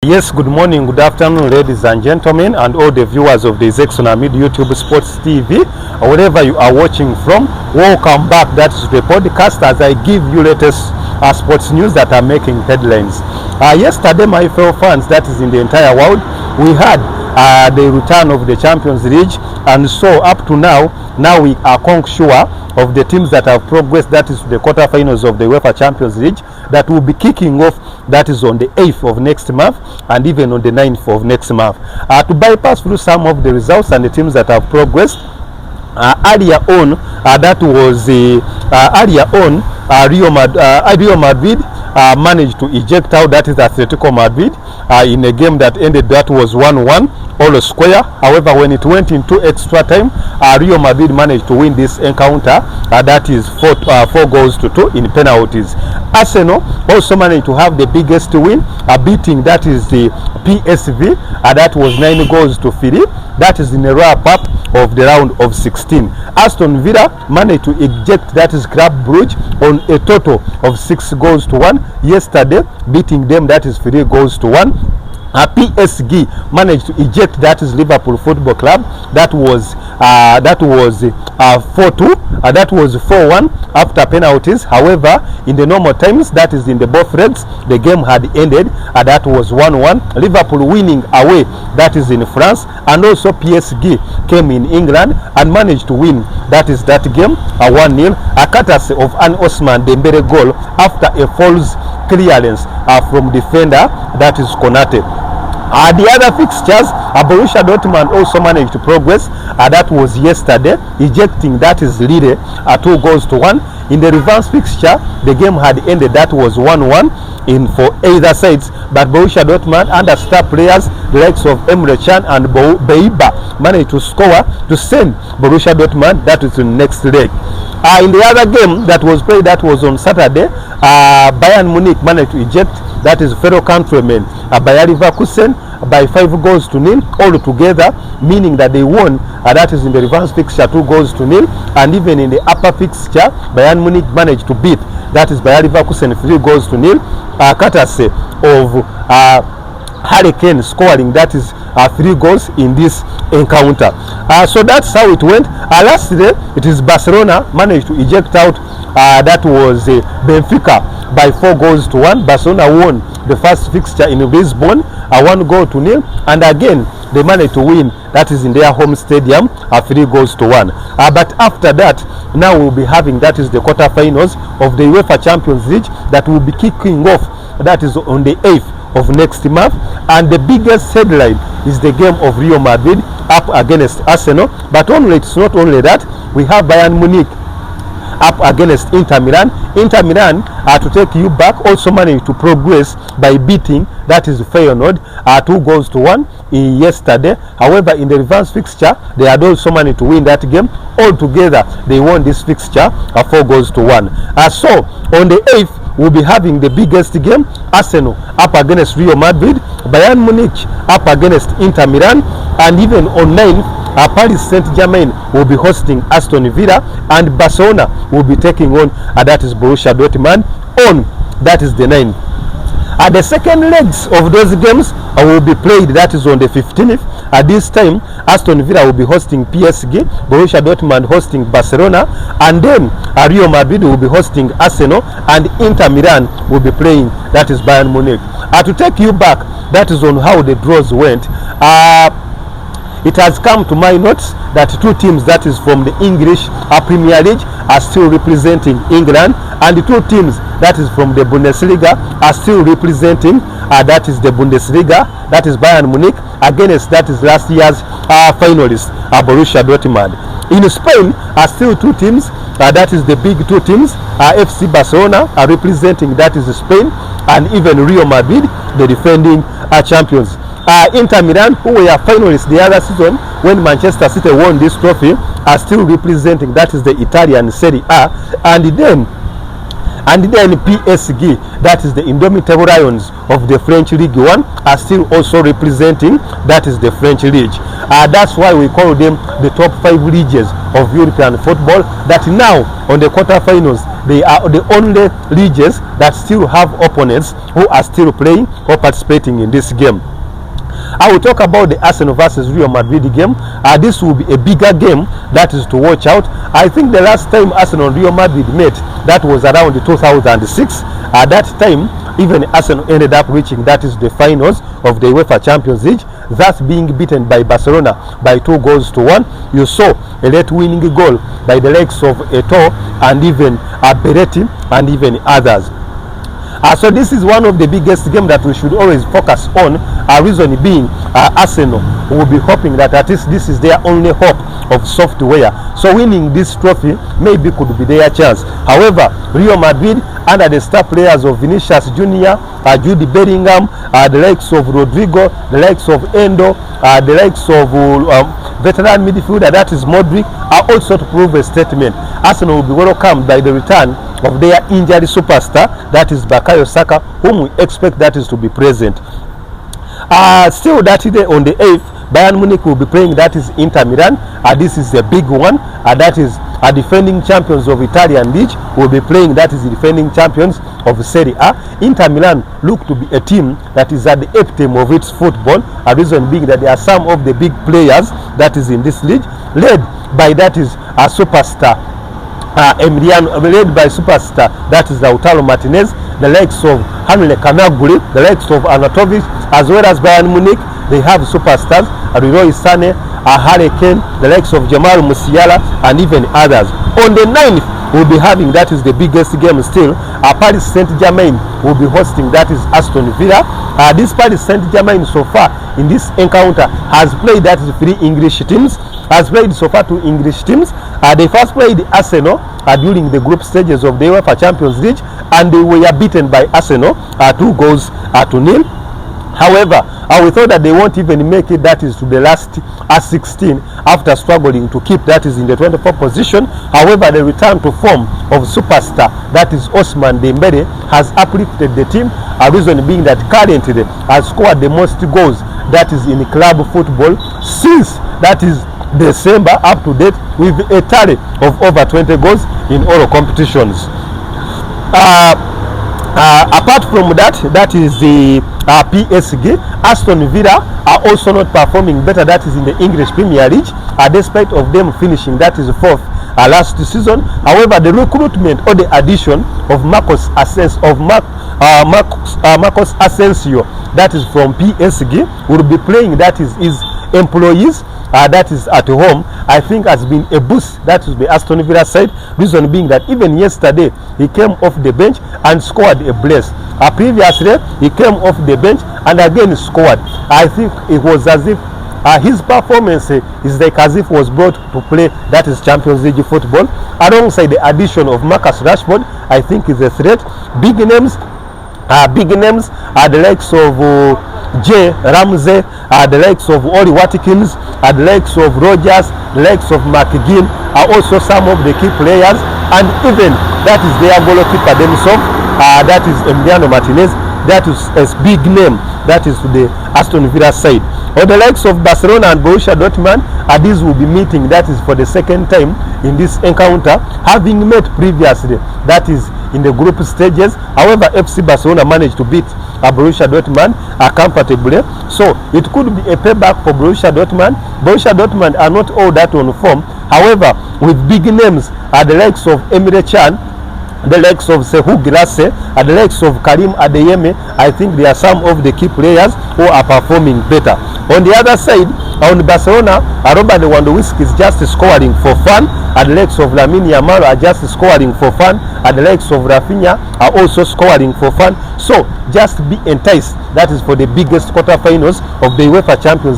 Yes, good morning, good afternoon, ladies and gentlemen, and all the viewers of the Zexonamid YouTube Sports TV, wherever you are watching from. Welcome back. That's the podcast as I give you latest sports news that are making headlines. Yesterday, my fellow fans, that is in the entire world, we had the return of the Champions League, and so up to now we are quite sure of the teams that have progressed, that is the quarterfinals of the Uefa Champions League, that will be kicking off, that is on the 8th of next month and even on the 9th of next month. To bypass through some of the results and the teams that have progressed, earlier on, Real Madrid managed to eject out, that is Atletico Madrid, in a game that ended, that was 1-1 all square. However, when it went into extra time, Real Madrid managed to win this encounter, that is 4-2 in penalties. Arsenal also managed to have the biggest win, beating, that is the PSV, that was 9-3. That is in a wrap up of the round of 16. Aston Villa managed to eject, that is Club Brugge, on a total of 6-1 yesterday, beating them, that is 3-1. PSG managed to eject, that is Liverpool Football Club, that was 4-2, that was 4-1 after penalties. However, in the normal times, that is in the both legs, the game had ended, that was 1-1. Liverpool winning away, that is in France, and also PSG came in England and managed to win, that is that game 1-0, a courtesy of an Ousmane Dembele goal after a false clearance from defender, that is Konate. The other fixtures, Borussia Dortmund also managed to progress, that was yesterday, ejecting, that is Lille 2-1. In the reverse fixture, the game had ended, that was 1-1 for either sides, but Borussia Dortmund, under star players the likes of Emre Can and Beiba, managed to score to send Borussia Dortmund, that is the next leg. In the other game that was played, that was on Saturday, Bayern Munich managed to eject, that is fellow countrymen Bayer Leverkusen by 5-0 all together, meaning that they won, that is in the reverse fixture 2-0, and even in the upper fixture Bayern Munich managed to beat, that is Bayer Leverkusen 3-0, courtesy of Harry Kane scoring, that is 3 goals in this encounter. So that's how it went. Lastly, it is Barcelona managed to eject out, that was Benfica by 4-1. Barcelona won the first fixture in Lisbon 1-0, and again they managed to win, that is in their home stadium 3-1. But after that, now we'll be having, that is the quarterfinals of the UEFA Champions League that will be kicking off, that is on the 8th of next month, and the biggest headline is the game of Real Madrid up against Arsenal. But it's not only that, we have Bayern Munich up against Inter Milan. Inter Milan, to take you back, also managed to progress by beating, that is Feyenoord 2-1 yesterday. However, in the reverse fixture, they had also managed to win that game. Altogether, they won this fixture 4-1. So on the 8th, we'll be having the biggest game, Arsenal up against Real Madrid, Bayern Munich up against Inter Milan, and even on 9th, Paris Saint-Germain will be hosting Aston Villa, and Barcelona will be taking on, that is Borussia Dortmund, on, that is the 9th. The second legs of those games will be played, that is on the 15th. At this time, Aston Villa will be hosting PSG, Borussia Dortmund hosting Barcelona, and then Real Madrid will be hosting Arsenal, and Inter Milan will be playing, that is Bayern Munich. To take you back, that is on how the draws went. It has come to my notes that 2 teams, that is from the English Premier League, are still representing England, and the 2 teams, that is from the Bundesliga, are still representing, that is the Bundesliga, that is Bayern Munich, against, that is last year's finalist, Borussia Dortmund. In Spain, are still 2 teams, that is the big 2 teams, FC Barcelona are representing, that is Spain, and even Real Madrid, the defending champions. Inter Milan, who were finalists the other season when Manchester City won this trophy, are still representing, that is the Italian Serie A, and then PSG, that is the Indomitable Lions of the French League 1, are still also representing, that is the French League. That's why we call them the top 5 leagues of European football, that now on the quarterfinals they are the only leagues that still have opponents who are still playing or participating in this game. I will talk about the Arsenal versus Real Madrid game. This will be a bigger game that is to watch out. I think the last time Arsenal and Real Madrid met, that was around 2006. At that time, even Arsenal ended up reaching, that is, the finals of the Uefa Champions League, thus being beaten by Barcelona by 2-1. You saw a late winning goal by the likes of Eto'o and even Beretti and even others. So this is one of the biggest games that we should always focus on. Reason being, Arsenal will be hoping that at least this is their only hope of software. So winning this trophy maybe could be their chance. However, Real Madrid, under the star players of Vinicius Junior, Jude Bellingham, the likes of Rodrigo, the likes of Endo, the likes of veteran midfielder, that is Modric, are also to prove a statement. Arsenal will be welcomed by the return of their injured superstar, that is Bukayo Saka, whom we expect that is to be present. Still that day on the 8th, Bayern Munich will be playing, that is Inter Milan. This is a big one. That is defending champions of Italian League will be playing, that is the defending champions of Serie A. Inter Milan look to be a team that is at the epitome of its football. A reason being that there are some of the big players that is in this league, led by that is a superstar Emiliano, led by superstar that is Lautaro Martinez, the likes of Hanle Kanaguri, the likes of Anatovic, as well as Bayern Munich. They have superstars Leroy Sané, Harry Kane, the likes of Jamal Musiala, and even others. On the 9th, we'll be having, that is the biggest game still, Paris Saint-Germain will be hosting, that is Aston Villa. This Paris Saint-Germain so far in this encounter has played, that is 3 English teams, has played so far 2 English teams. They first played Arsenal during the group stages of the UEFA Champions League, and they were beaten by Arsenal 2-0. However, we thought that they won't even make it, that is to the last 16 after struggling to keep, that is in the 24th position. However, the return to form of superstar, that is Ousmane Dembele, has uplifted the team. A reason being that currently has scored the most goals, that is in club football, since, that is, December up to date, with a tally of over 20 goals in all competitions. Apart from that, that is the PSG. Aston Villa are also not performing better, that is in the English Premier League, despite of them finishing, that is 4th last season. However, the recruitment or the addition of Marcos Asensio, that is from PSG, will be playing, that is his employees, that is at home, I think has been a boost, that is the Aston Villa side. Reason being that even yesterday he came off the bench and scored a brace. Previously he came off the bench and again scored. I think it was as if his performance is like as if he was brought to play, that is Champions League football, alongside the addition of Marcus Rashford. I think is a threat. Big names are the likes of Jay Ramsey, the likes of Oli Watkins, the likes of Rogers, the likes of McGinn are also some of the key players, and even that is their goalkeeper themselves, that is Emiliano Martinez, that is a big name, that is the Aston Villa side. On the likes of Barcelona and Borussia Dortmund, these will be meeting, that is for the second time in this encounter, having met previously, that is in the group stages. However, FC Barcelona managed to beat Borussia Dortmund comfortably, so it could be a payback for Borussia Dortmund. Borussia Dortmund are not all that on form. However, with big names the likes of Emre Can, the likes of Sekou Girassi, the likes of Karim Adeyemi, I think they are some of the key players who are performing better. On the other side, on Barcelona, Robert Lewandowski is just scoring for fun, and the likes of Lamine Yamal are just scoring for fun, and the likes of Rafinha are also scoring for fun. So just be enticed, that is for the biggest quarterfinals of the UEFA Champions League.